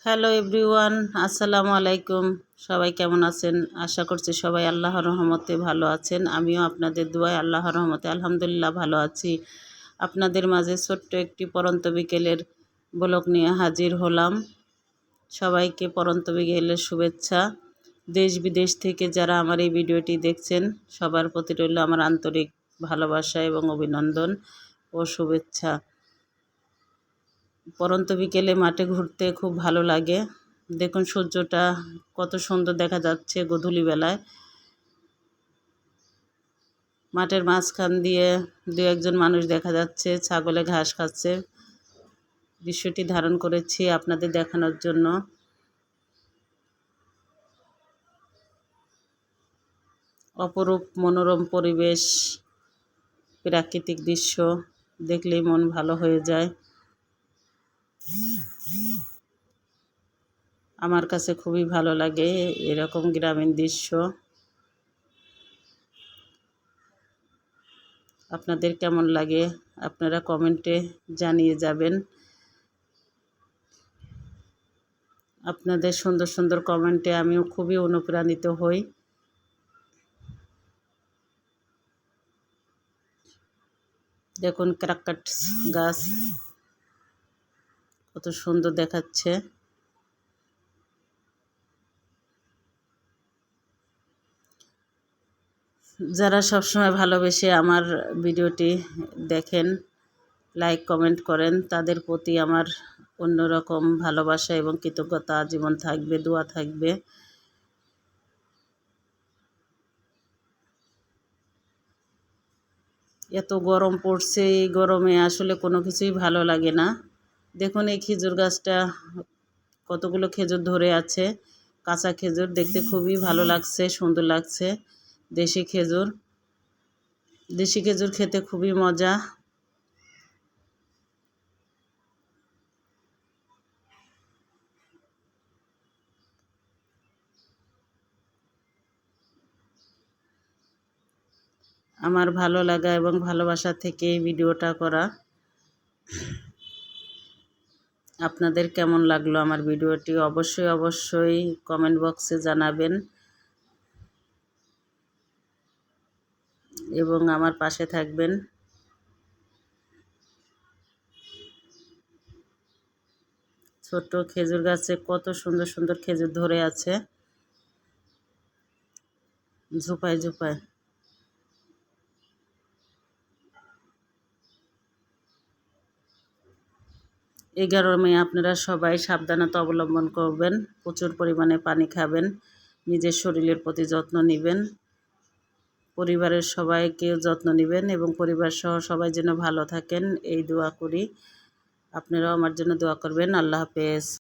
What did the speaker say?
Hello everyone, আসসালামু আলাইকুম। সবাই কেমন আছেন? আশা করছি সবাই আল্লাহর রহমতে ভালো আছেন। আমিও আপনাদের দোয়ায় আল্লাহর রহমতে আলহামদুলিল্লাহ ভালো আছি। আপনাদের মাঝে ছোট্ট একটি পড়ন্ত বিকেলের ব্লগ নিয়ে হাজির হলাম। সবাইকে পড়ন্ত বিকেলের শুভেচ্ছা। দেশ বিদেশ থেকে যারা আমার এই ভিডিওটি দেখছেন সবার প্রতি রইল আমার আন্তরিক ভালোবাসা এবং অভিনন্দন ও শুভেচ্ছা। পড়ন্ত বিকেলে মাঠে ঘুরতে খুব ভালো লাগে। দেখুন সূর্যটা কত সুন্দর দেখা যাচ্ছে গোধূলি বেলায়। মাঠের মাঝখান দিয়ে দু একজন মানুষ দেখা যাচ্ছে, ছাগলে ঘাস খাচ্ছে। দৃশ্যটি ধারণ করেছি আপনাদের দেখানোর জন্য। অপরূপ মনোরম পরিবেশ, প্রাকৃতিক দৃশ্য দেখলেই মন ভালো হয়ে যায়। আমার কাছে খুবই ভালো লাগে এরকম গ্রামীণ দৃশ্য। আপনাদের কেমন লাগে আপনারা কমেন্টে জানিয়ে যাবেন। আপনাদের সুন্দর সুন্দর কমেন্টে আমিও খুবই অনুপ্রাণিত হই। দেখুন ক্রাককাস গাছ কত সুন্দর দেখাচ্ছে। যারা সবসময় ভালোবেসে আমার ভিডিওটি দেখেন, লাইক কমেন্ট করেন, তাদের প্রতি আমার অন্যরকম ভালোবাসা এবং কৃতজ্ঞতা জীবন থাকবে, দোয়া থাকবে। এত গরম পড়ছে, এই গরমে আসলে কোনো কিছুই ভালো লাগে না। দেখুন এই খেজুর গাছটা কতগুলো খেজুর ধরে আছে, কাঁচা খেজুর, দেখতে খুবই ভালো লাগছে, সুন্দর লাগছে। দেশি খেজুর, দেশি খেজুর খেতে খুবই মজা। আমার ভালো লাগা এবং ভালোবাসা থেকে এই ভিডিওটা করা। আপনাদের কেমন লাগলো আমার ভিডিওটি অবশ্যই অবশ্যই কমেন্ট বক্সে জানাবেন এবং আমার পাশে থাকবেন। ছোট খেজুর গাছে কত সুন্দর সুন্দর খেজুর ধরে আছে ঝোপায় ঝোপায়। এই গরমে আপনারা সবাই সাবধানতা অবলম্বন করবেন, প্রচুর পরিমাণে পানি খাবেন, নিজের শরীরের প্রতি যত্ন নেবেন, পরিবারের সবাইকে যত্ন নেবেন এবং পরিবার সহ সবাই যেন ভালো থাকেন এই দোয়া করি। আপনারাও আমার জন্য দোয়া করবেন। আল্লাহ হাফেজ।